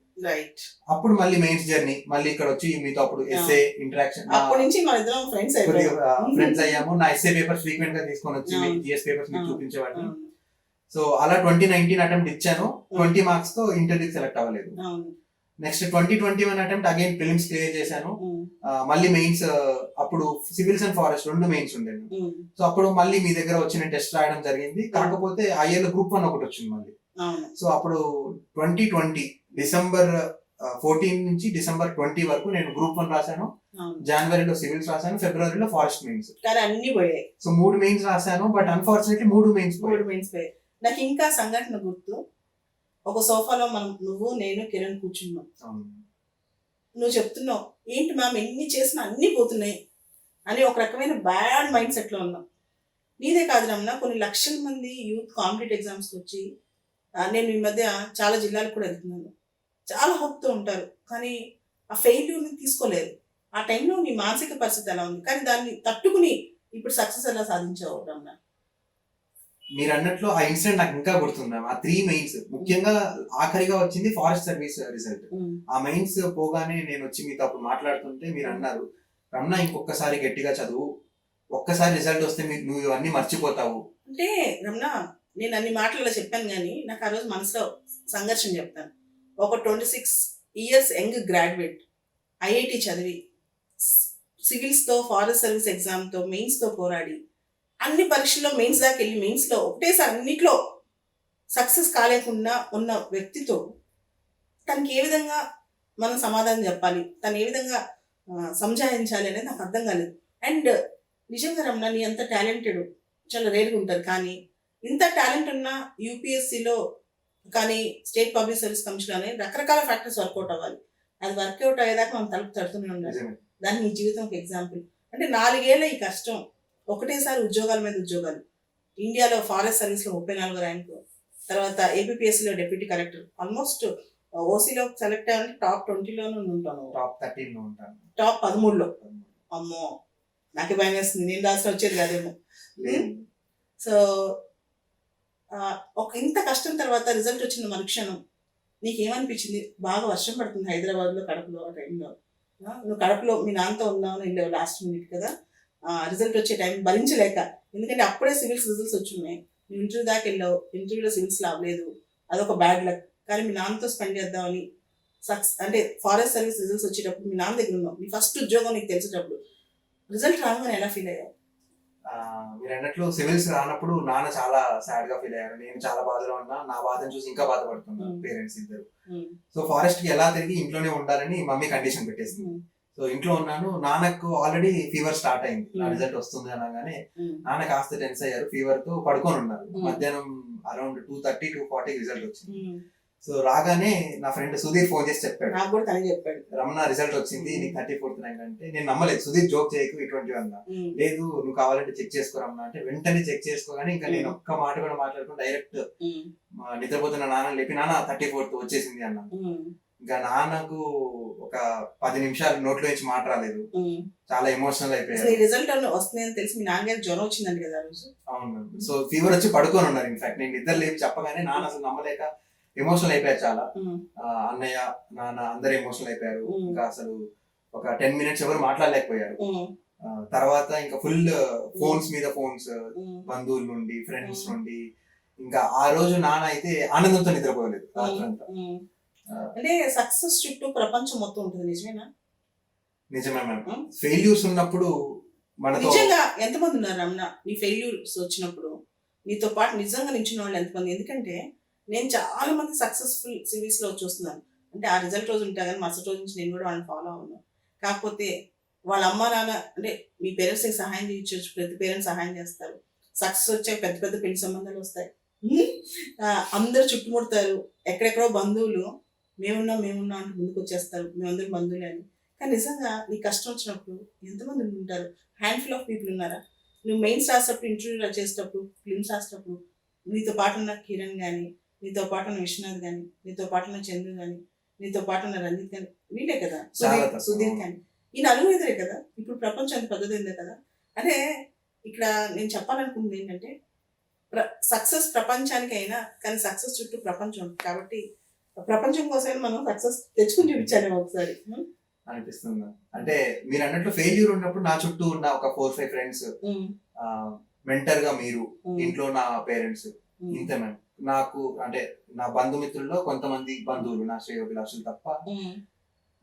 అప్పుడు మళ్ళీ మెయిన్స్ జర్నీ, మళ్ళీ ఇక్కడ వచ్చి మీతో అప్పుడు ఎస్ఏ ఇంటరాక్షన్, ఫ్రెండ్స్ అయ్యాము. నా ఎస్ఏ పేపర్స్ ఫ్రీక్వెంట్ గా తీసుకొని వచ్చి జిఎస్ పేపర్స్ మీకు చూపించేవాడిని. సో అలా 2019 అటెంప్ట్ ఇచ్చాను, 20 marks తో ఇంటర్వ్యూకి సెలెక్ట్ అవ్వలేదు. Next 2021 attempt again prelims clear చేశాను. మళ్ళీ మెయిన్స్, అప్పుడు సివిల్స్ అండ్ ఫారెస్ట్ 2 మెయిన్స్ ఉండేది. సో అప్పుడు మళ్ళీ మీ దగ్గర వచ్చి నేను టెస్ట్ రాయడం జరిగింది. కాకపోతే ఆ ఇయర్ లో గ్రూప్ 1 ఒకటి వచ్చింది మళ్ళీ. సో అప్పుడు 2020 డిసెంబర్ 14 నుంచి డిసెంబర్ 20 వరకు నేను గ్రూప్ 1 రాశాను. జనవరిలో సివిల్స్ రాశాను, ఫిబ్రవరిలో ఫారెస్ట్ మెయిన్స్. అన్ని పోయాయి. సో 3 మెయిన్స్ రాశాను, బట్ అన్ఫార్చునేట్లీ 3 మెయిన్స్ పోయాయి. నాకు ఇంకా సంఘటన గుర్తు, ఒక సోఫాలో నువ్వు నేను కిరణ్ కూర్చున్నాం. నువ్వు చెప్తున్నావు ఏంటి మ్యామ్ ఎన్ని చేసినా అన్ని పోతున్నాయి అని ఒక రకమైన బ్యాడ్ మైండ్ సెట్ లో ఉన్నాం. నీదే కాదు రమణ, కొన్ని లక్షల మంది యూత్ కాంపిటేటివ్ ఎగ్జామ్స్కి వచ్చి, నేను ఈ మధ్య చాలా జిల్లాలకు కూడా వెళ్తున్నాను, చాలా హోప్తో ఉంటారు కానీ ఆ ఫెయిల్యూర్ని తీసుకోలేరు. ఆ టైంలో నీ మానసిక పరిస్థితి ఎలా ఉంది, కానీ దాన్ని తట్టుకుని ఇప్పుడు సక్సెస్ ఎలా సాధించావు రమణ? మీరు అన్నట్లు ఆ ఇన్సిడెంట్ నాకు ఇంకా గుర్తుంది. ఆ 3 మెయిన్స్ ముఖ్యంగా ఆఖరిగా వచ్చింది ఫారెస్ట్ సర్వీస్ రిజల్ట్. ఆ మెయిన్స్ పోగానే నేను వచ్చి మీతో అప్పుడు మాట్లాడుతుంటే మీరు అన్నారు, రమణ ఇంకొకసారి గట్టిగా చదువు, ఒక్కసారి రిజల్ట్ వస్తే నువ్వు ఇవన్నీ మర్చిపోతావు అంటే. రమణ నేను అన్ని మాటలలో చెప్పాను కానీ నాకు ఆ రోజు మనసులో సంఘర్షణ చెప్తాను. ఒక 26 years యంగ్ గ్రాడ్యుయేట్ ఐఐటి చదివి సివిల్స్తో ఫారెస్ట్ సర్వీస్ ఎగ్జామ్తో మెయిన్స్తో పోరాడి అన్ని పరీక్షల్లో మెయిన్స్ దాకా వెళ్ళి మెయిన్స్లో ఒకటేసారి అన్నిట్లో సక్సెస్ కాలేకుండా ఉన్న వ్యక్తితో తనకి ఏ విధంగా మనం సమాధానం చెప్పాలి, తను ఏ విధంగా సంజాయించాలి అనేది నాకు అర్థం కాలేదు. అండ్ నిజంగా రమణ నీ అంత టాలెంటెడ్ చాలా రేరుగా ఉంటుంది, కానీ ఇంత టాలెంట్ ఉన్న యూపీఎస్సీలో కానీ స్టేట్ పబ్లిక్ సర్వీస్ కమిషన్ కానీ రకరకాల ఫ్యాక్టర్స్ వర్కౌట్ అవ్వాలి. అది వర్కౌట్ అయ్యేదాకా మనం తలుపు తడుతూనే ఉండాలి. దాన్ని నీ జీవితం ఒక ఎగ్జాంపుల్. అంటే 4 ఏళ్ళ ఈ కష్టం, ఒకటేసారి ఉద్యోగాల మీద ఉద్యోగాలు, ఇండియాలో ఫారెస్ట్ సర్వీస్లో 34వ ర్యాంకు, తర్వాత ఏపీఎస్సీలో డిప్యూటీ కలెక్టర్, ఆల్మోస్ట్ ఓసీలో సెలెక్ట్ అయ్యాలంటే టాప్ 20లోనే ఉంటాను, టాప్ 13లో ఉంటాను, టాప్ 13లో. అమ్మో నాకు భయం వేస్తుంది, నేను రాసిన వచ్చేది కాదేమో. సో ఒక ఇంత కష్టం తర్వాత రిజల్ట్ వచ్చిన మరుక్షణం నీకేమనిపించింది? బాగా వర్షం పడుతుంది హైదరాబాద్లో, కడపలో ఆ టైంలో. నువ్వు కడపలో మీ నాన్నతో ఉన్నావు వెళ్ళావు లాస్ట్ మినిట్ కదా, రిజల్ట్ వచ్చే టైం భరించలేక, ఎందుకంటే అప్పుడే సివిల్స్ రిజల్ట్స్ వచ్చున్నాయి, నువ్వు ఇంటర్వ్యూ దాకా వెళ్ళావు, ఇంటర్వ్యూలో సివిల్స్ అవ్వలేదు, అదొక బ్యాడ్ లక్, కానీ మీ నాన్నతో స్పెండ్ చేద్దామని అంటే ఫారెస్ట్ సర్వీస్ రిజల్ట్స్ వచ్చేటప్పుడు మీ నాన్న దగ్గర ఉన్నావు, నీ ఫస్ట్ ఉద్యోగం నీకు తెలిసేటప్పుడు రిజల్ట్ రాగానే ఎలా ఫీల్ అయ్యావు? మీరు అన్నట్లు సివిల్స్ రానప్పుడు నాన్న చాలా సాడ్ గా ఫీల్ అయ్యారు, నేను చాలా బాధలో ఉన్నా, నా బాధను చూసి ఇంకా బాధపడుతున్నా పేరెంట్స్ ఇద్దరు. సో ఫారెస్ట్ కి ఎలా తిరిగి ఇంట్లోనే ఉండాలని మమ్మీ కండిషన్ పెట్టేసింది. సో ఇంట్లో ఉన్నాను, నాన్నకు ఆల్రెడీ ఫీవర్ స్టార్ట్ అయింది, నా రిజల్ట్ వస్తుంది అనగానే నాన్న కాస్త టెన్స్ అయ్యారు, ఫీవర్ తో పడుకొని ఉన్నారు. మధ్యాహ్నం అరౌండ్ 2:30 2:40 రిజల్ట్ వచ్చింది. సో రాగానే నా ఫ్రెండ్ సుధీర్ ఫోన్ చేసి చెప్పాడు, నాకు కూడా తనే చెప్పాడు, రమణ రిజల్ట్ వచ్చింది నీకు 34th ర్యాంక్ అంటే. నేను నమ్మలేదు, సుధీర్ జోక్ చేయకు ఇటువంటి అన్నా, లేదు నువ్వు కావాలంటే చెక్ చేసుకో రమణ అంటే, వెంటనే చెక్ చేసుకోగానే ఇంకా నేను ఒక్క మాట కూడా మాట్లాడుకుని డైరెక్ట్ నిద్రపోతున్న నాన్న లేపి నాన్న 34th వచ్చేసింది అన్నాను. ఇంకా నాన్నకు ఒక 10 నిమిషాలు నోట్లో నుంచి మాట రాలేదు, చాలా ఎమోషనల్ అయిపోయారు. రిజల్ట్ వస్తుందని తెలిసి మీ నాన్నగారికి జ్వరం వచ్చిందండి కదా రోజు? అవును, సో ఫీవర్ వచ్చి పడుకొని ఉన్నారు. ఇన్ఫాక్ట్ నేను నిద్ర లేపి చెప్పగానే నాన్న అసలు నమ్మలేక ఎమోషనల్ అయిపోయారు చాలా. అన్నయ్య నాన్న అందరు ఎమోషనల్ అయిపోయారు. ఇంకా అసలు ఒక 10 minutes ఎవరు మాట్లాడలేకపోయారు. తర్వాత ఇంకా ఫుల్ ఫోన్స్ మీద ఫోన్స్, బంధువుల నుండి ఫ్రెండ్స్ నుండి. ఇంకా ఆ రోజు నాన్న అయితే ఆనందంతో నిద్రపోలేదు రాత్రంతా. అంటే సక్సెస్ చుట్టూ ప్రపంచం మొత్తం ఉంటుంది, నిజమేనా? నిజమే మేడం. ఫెయిల్యూర్స్ ఉన్నప్పుడు మనతో నిజంగా ఎంతమంది ఉన్నారు రమణ నీ ఫెయిల్యూర్స్ వచ్చినప్పుడు నీతో పాటు నిజంగా నించిన వాళ్ళు ఎంతమంది? ఎందుకంటే నేను చాలా మంది సక్సెస్ఫుల్ సిరీస్ లో చూస్తున్నాను, అంటే ఆ రిజల్ట్ రోజు ఉంటా కానీ మరుసటి రోజు నుంచి నేను కూడా వాళ్ళని ఫాలో అవును. కాకపోతే వాళ్ళ అమ్మ నాన్న అంటే మీ పేరెంట్స్ సహాయం చేయొచ్చు, ప్రతి పేరెంట్స్ సహాయం చేస్తారు. సక్సెస్ వచ్చాక పెద్ద పెద్ద పెళ్లి సంబంధాలు వస్తాయి, అందరు చుట్టుముడతారు, ఎక్కడెక్కడో బంధువులు మేమున్నా అంటూ ముందుకు వచ్చేస్తారు, మేమందరం బంధువులే అని. కానీ నిజంగా నీకు కష్టం వచ్చినప్పుడు ఎంతమంది ఉంటారు? హ్యాండ్ఫుల్ ఆఫ్ పీపుల్ ఉన్నారా? నువ్వు మెయిన్స్ రాసేటప్పుడు, ఇంటర్వ్యూ చేసేటప్పుడు, ఫిల్మ్స్ రాసేటప్పుడు నీతో పాటు ఉన్న కిరణ్ కానీ, నీతో పాటు ఉన్న విశ్వనాథ్ కానీ, నీతో పాటు ఉన్న చంద్రు కానీ, నీతో పాటు ఉన్న రంజిత్ కానీ, వీళ్ళే కదా, సుధీర్ కానీ, ఈ నలుగురు ఎదురే కదా. ఇప్పుడు ప్రపంచం అంత పెద్దదైందే కదా. అంటే ఇక్కడ నేను చెప్పాలనుకుంది ఏంటంటే సక్సెస్ ప్రపంచానికి అయినా కానీ సక్సెస్ చుట్టూ ప్రపంచం ఉంటుంది కాబట్టి ప్రపంచం కోసం మనం సక్సెస్ తెచ్చుకుని చూపించాలి ఒకసారి అనిపిస్తుంది. అంటే మీరు అన్నట్లు ఫెయిల్యూర్ ఉన్నప్పుడు నా చుట్టూ ఉన్న ఒక 4-5 ఫ్రెండ్స్, మెంటర్ గా మీరు, ఇంట్లో నా పేరెంట్స్, ఇంతే మ్యామ్. నాకు అంటే నా బంధుమిత్రుల్లో కొంతమంది బంధువులు నా శ్రేయోభిలాషులు తప్ప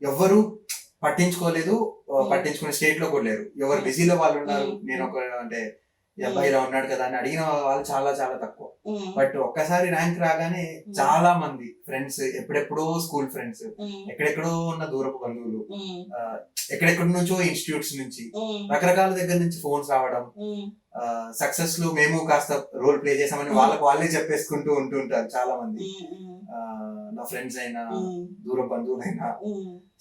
ఎవరు పట్టించుకోలేదు, పట్టించుకునే స్టేట్ లో కూడా లేరు. ఎవరు బిజీలో వాళ్ళు ఉన్నారు. నేను ఒక అంటే ఈ అబ్బాయి ఇలా ఉన్నాడు కదా అని అడిగిన వాళ్ళు చాలా చాలా తక్కువ. బట్ ఒక్కసారి ర్యాంక్ రాగానే చాలా మంది ఫ్రెండ్స్, ఎప్పుడెప్పుడో స్కూల్ ఫ్రెండ్స్, ఎక్కడెక్కడో ఉన్న దూరపు బంధువులు, ఎక్కడెక్కడి నుంచో ఇన్స్టిట్యూట్స్ నుంచి, రకరకాల దగ్గర నుంచి ఫోన్స్ రావడం, సక్సెస్ లో మేము కాస్త రోల్ ప్లే చేసామని వాళ్ళే చెప్పేసుకుంటూ ఉంటుంటారు చాలా మంది. నా ఫ్రెండ్స్ అయినా దూర బంధువులైనా.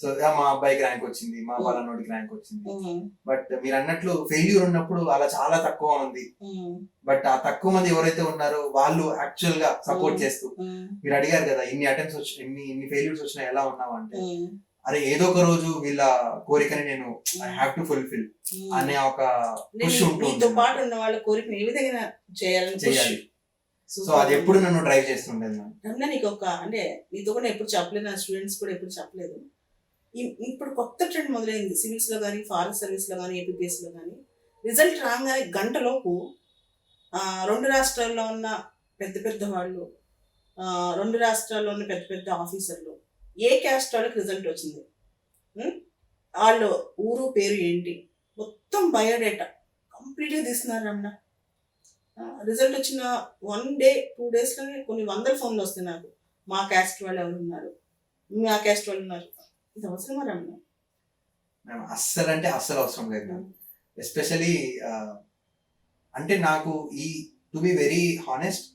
సో మా అబ్బాయికి ర్యాంక్ వచ్చింది, మా వాళ్ళనోడికి ర్యాంక్ వచ్చింది. బట్ మీరు అన్నట్లు ఫెయిల్యూర్ ఉన్నప్పుడు అలా చాలా తక్కువ మంది. బట్ ఆ తక్కువ మంది ఎవరైతే ఉన్నారో వాళ్ళు యాక్చువల్ గా సపోర్ట్ చేస్తూ, మీరు అడిగారు కదా ఇన్ని అటెంప్ట్స్ వచ్చి ఇన్ని ఫెయిల్యూర్స్ వచ్చినా ఎలా ఉన్నావు అంటే, అరే ఏదో ఒక రోజు వీళ్ళ కోరికని నేను ఐ హావ్ టు ఫుల్ఫిల్ అనే ఒక పుష్ ఉంటుంది. పాటు ఉన్న వాళ్ళ కోరికను ఏ విధంగా చేయాలి. సో అది ఎప్పుడు నన్ను డ్రైవ్ చేస్తుండేది. రమణ నీకు ఒక అంటే నీతో కూడా ఎప్పుడు చెప్పలేదు, నా స్టూడెంట్స్ కూడా ఎప్పుడు చెప్పలేదు. ఇప్పుడు కొత్త ట్రెండ్ మొదలైంది సివిల్స్ లో కానీ, ఫారెస్ట్ సర్వీస్ లో కానీ, ఏపీపీఎస్ లో కానీ. రిజల్ట్ రాగానే గంటలోపు 2 రాష్ట్రాల్లో ఉన్న పెద్ద పెద్ద వాళ్ళు, 2 రాష్ట్రాల్లో ఉన్న పెద్ద పెద్ద ఆఫీసర్లు, ఏ క్యాస్ట్ వాళ్ళకి రిజల్ట్ వచ్చింది, వాళ్ళు ఊరు పేరు ఏంటి మొత్తం బయోడేటా కంప్లీట్గా తీస్తున్నారు రమణ. రిజల్ట్ వచ్చిన 1 day 2 daysలోనే కొన్ని 100 ఫోన్లు వస్తాయి నాకు, మా క్యాస్ట్ వాళ్ళు ఎవరు ఉన్నారు, మా క్యాస్ట్ వాళ్ళు ఉన్నారు. ఇది అవసరమా రమణ? అస్సలు అంటే అస్సలు అవసరం లేదు. ఎస్పెషలీ అంటే నాకు ఈ to be very honest,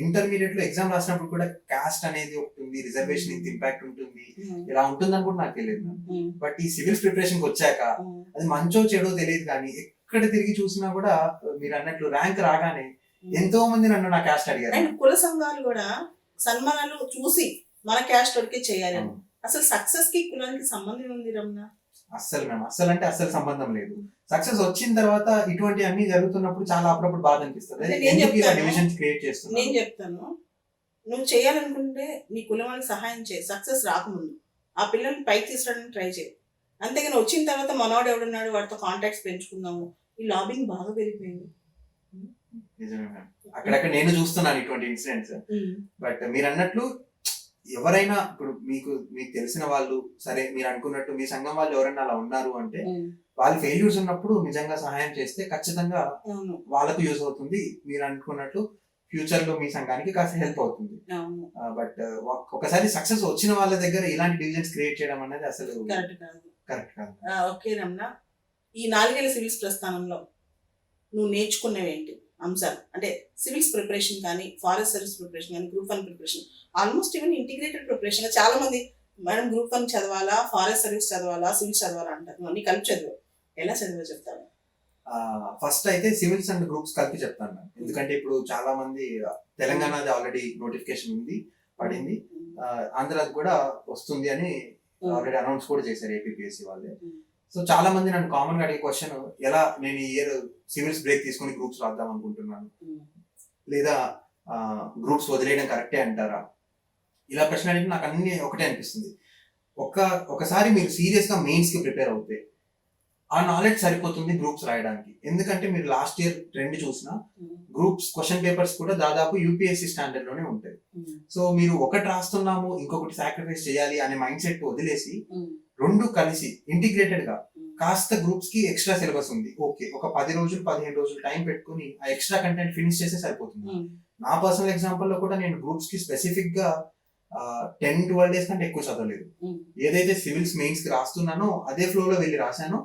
intermediate లో ఎగ్జామ్ రాసినప్పుడు కూడా కాస్ట్ అనేది ఒకటి ఉంది, రిజర్వేషన్ ఇంత ఇంపాక్ట్ ఉంటుంది, ఇలా ఉంటుందని కూడా నాకు తెలియదు. బట్ ఈ సివిల్స్ ప్రిపరేషన్ కి వచ్చాక అది మంచో చెడో తెలియదు, కానీ ఎక్కడ తిరిగి చూసినా కూడా మీరు అన్నట్లు ర్యాంక్ రాగానే ఎంతో మంది నన్ను నా క్యాస్ట్ అడిగారు. అండ్ కుల సంఘాలు కూడా సన్మానాలు చూసి మన క్యాస్ట్ వరకే చేయాలి. అసలు సక్సెస్ కి కులానికి సంబంధం ఉంది రమణ? అస్సలు మేము అస్సలు అంటే అస్సలు సంబంధం లేదు. సక్సెస్ వచ్చిన తర్వాత ఇటువంటి అన్ని జరుగుతున్నప్పుడు చాలా అప్పుడప్పుడు బాధ అనిపిస్తుంది. నేను చెప్తాను, నువ్వు చేయాలనుకుంటే నీ కులం వాళ్ళకి సహాయం చేయి. సక్సెస్ రాకముందు ఆ పిల్లల్ని పైకి తీసుకురావడానికి ట్రై చేయి. అంతేగాని వచ్చిన తర్వాత మనవాడు ఎవడున్నాడు వాడితో కాంటాక్ట్స్ పెంచుకుందాము, ఈ లాబింగ్ బాగా పెరిగిపోయింది. నిజమే మ్యామ్. అక్కడక్కడ నేను చూస్తున్నాను ఇటువంటి ఇన్సిడెంట్స్. బట్ మీరు అన్నట్లు ఎవరైనా ఇప్పుడు మీకు తెలిసిన వాళ్ళు, సరే మీరు అనుకున్నట్టు మీ సంఘం వాళ్ళు ఎవరైనా అలా ఉన్నారు అంటే వాళ్ళు ఫెయిల్యూర్స్ ఉన్నప్పుడు నిజంగా సహాయం చేస్తే ఖచ్చితంగా వాళ్ళకు యూజ్ అవుతుంది. మీరు అనుకున్నట్టు ఫ్యూచర్ లో మీ సంఘానికి కాస్త హెల్ప్ అవుతుంది. బట్ ఒకసారి సక్సెస్ వచ్చిన వాళ్ళ దగ్గర ఇలాంటి డివిజన్స్ క్రియేట్ చేయడం అనేది అసలు కరెక్ట్ కాదు. ఓకే రమణ, ఈ 4 ఏళ్ల సివిల్స్ ప్రస్థానంలో నువ్వు నేర్చుకున్నవేంటి అంశాలు? అంటే సివిల్స్ ప్రిపరేషన్ కానీ, ఫారెస్ట్ సర్వీస్ ప్రిపరేషన్ కానీ, group 1 preparation, almost even integrated preparation. చాలా మంది మేడం గ్రూప్ 1 చదవాలా, ఫారెస్ట్ సర్వీస్ చదవాలా, సివిల్స్ చదవాలా అంటారు. అన్ని కలిపి చదివా, ఎలా చదివా చెప్తాను? ఫస్ట్ అయితే సివిల్స్ అండ్ గ్రూప్స్ కలిపి చెప్తాను. ఎందుకంటే ఇప్పుడు చాలా మంది తెలంగాణది ఆల్రెడీ నోటిఫికేషన్ ఉంది, పడింది, ఆంధ్రాది కూడా వస్తుంది అని ఆల్రెడీ అనౌన్స్ కూడా చేశారు ఏపీఎస్సి వాళ్ళే. సో చాలా మంది నన్ను కామన్ గా అడిగే క్వశ్చన్, ఎలా నేను ఈ ఇయర్ సివిల్స్ బ్రేక్ తీసుకొని గ్రూప్స్ రాద్దాం అనుకుంటున్నాను, లేదా గ్రూప్స్ వదిలేయడం కరెక్టే అంటారా, ఇలా ప్రశ్న అడిగితే నాకు అన్ని ఒకటే అనిపిస్తుంది. ఒకసారి మీరు సీరియస్ గా మెయిన్స్ కి ప్రిపేర్ అవుతే ఆ నాలెడ్జ్ సరిపోతుంది గ్రూప్స్ రాయడానికి. ఎందుకంటే మీరు లాస్ట్ ఇయర్ ట్రెండ్ చూసినా గ్రూప్స్ క్వశ్చన్ పేపర్స్ కూడా దాదాపు యూపీఎస్సీ స్టాండర్డ్ లోనే ఉంటాయి. సో మీరు ఒకటి రాస్తున్నాము ఇంకొకటి సాక్రిఫైస్ చేయాలి అనే మైండ్ సెట్ వదిలేసి రెండు కలిసి ఇంటిగ్రేటెడ్ గా కాస్త గ్రూప్స్ కి ఎక్స్ట్రా సిలబస్ ఉంది, ఓకే, ఒక 10 రోజులు 15 రోజులు టైం పెట్టుకుని ఆ ఎక్స్ట్రా కంటెంట్ ఫినిష్ చేస్తే సరిపోతుంది. నా పర్సనల్ ఎగ్జాంపుల్ లో కూడా నేను గ్రూప్స్ కి స్పెసిఫిక్ గా 10-12 డేస్ కంటే ఎక్కువ చదవలేదు. ఏదైతే సివిల్స్ మెయిన్స్ కి రాస్తున్నానో అదే ఫ్లో లో వెళ్ళి రాశాను.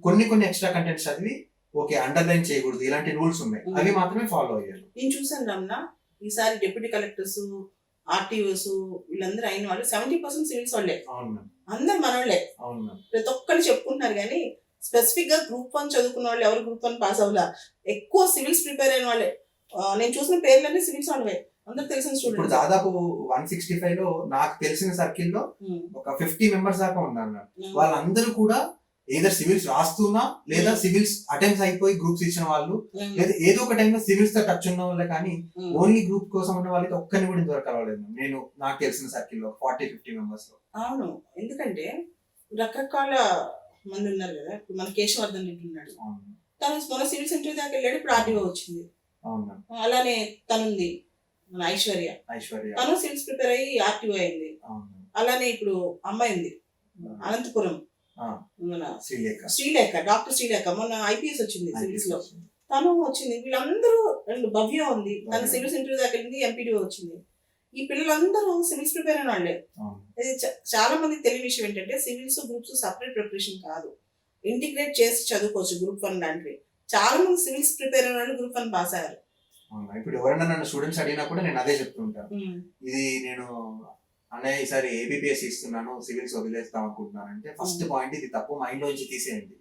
కొన్ని ఎక్స్ట్రా కంటెంట్ చదివి ఓకే అండర్లైన్ చేయకూడదు ఇలాంటి రూల్స్ ఉన్నాయి, అవి మాత్రమే ఫాలో అయ్యాను. నేను చూసాను రమణ, ఈసారి డిప్యూటీ కలెక్టర్స్, ఆర్టీఓస్ వీళ్ళందరూ అయిన వాళ్ళు 70% సివిల్స్ వాళ్ళే. అవును, అందరు మనోళ్ళే. అవును, ప్రతి ఒక్కరు చెప్పుకుంటున్నారు. కానీ స్పెసిఫిక్ గా గ్రూప్ 1 చదువుకున్న వాళ్ళు ఎవరు గ్రూప్ 1 పాస్ అవ్వలా, ఎక్కువ సివిల్స్ ప్రిపేర్ అయిన వాళ్ళే. నేను చూసిన పేర్లన్నీ సివిల్స్ వాళ్ళవే, అందరు తెలిసిన ఇప్పుడు స్టూడెంట్స్. దాదాపు 165 లో నాకు తెలిసిన సర్కిల్ లో ఒక 50 మెంబర్స్ దాకా ఉన్నారు. వాళ్ళందరూ కూడా ఏదో సివిల్స్ రాస్తున్నా లేదా సివిల్స్ అటెంప్ట్స్ అయిపోయి గ్రూప్స్ ఇచ్చిన వాళ్ళు, లేదా ఏదో ఒక టైంలో సివిల్స్ తో టచ్ ఉన్న వాళ్ళే. కానీ ఓన్లీ గ్రూప్ కోసం ఉన్న వాళ్ళకి ఒక్కరిని కూడా ఇంతవరకు కలవలేదు నేను నాకు తెలిసిన సర్కిల్ లో 40-50 మెంబర్స్ లో. అవును, ఎందుకంటే రకరకాల మంది ఉన్నారు కదా. ఇప్పుడు మన కేశవర్ధన్ రెడ్డి ఉన్నాడు, తను మన సివిల్స్ ఇంటర్వ్యూ దాకా వెళ్ళాడు, ఇప్పుడు ఆర్టీఓ వచ్చింది. అలానే తనుంది మన ఐశ్వర్య, తను సివిల్స్ ప్రిపేర్ అయ్యి ఆర్టీఓ అయింది. అలానే ఇప్పుడు అమ్మాయి ఉంది అనంతపురం, మన శ్రీలేఖ, డాక్టర్ శ్రీలేఖ, మొన్న ఐపీఎస్ వచ్చింది సివిల్స్ లో, తను వచ్చింది. వీళ్ళందరూ భవ్య ఉంది, తను సివిల్స్ ఇంటర్వ్యూ దాకా వెళ్ళింది, ఎంపీడీఓ వచ్చింది. ఈ పిల్లలందరూ సివిల్స్ ప్రిపేర్ అయిన వాళ్ళే. ఇది చాలా మందికి తెలియని విషయం ఏంటంటే సివిల్స్ గ్రూప్స్ సపరేట్ ప్రిపరేషన్ కాదు, ఇంటిగ్రేట్ చేసి చదువుకోవచ్చు గ్రూప్ 1 లాంటివి. చాలా మంది సివిల్స్ ప్రిపేర్ అయిన వాళ్ళు గ్రూప్ 1 పాస్ అయ్యారు. ఇప్పుడు ఎవరైనా నన్ను స్టూడెంట్స్ అడిగినా కూడా నేను అదే చెప్తుంటాను, ఇది నేను అన్నయ్య ఈసారి ఏబిపిఎస్ ఇస్తున్నాను సివిల్స్ వదిలేస్తాం అనుకుంటున్నాను అంటే ఫస్ట్ పాయింట్ ఇది తప్పు మైండ్ లోంచి తీసేయండి.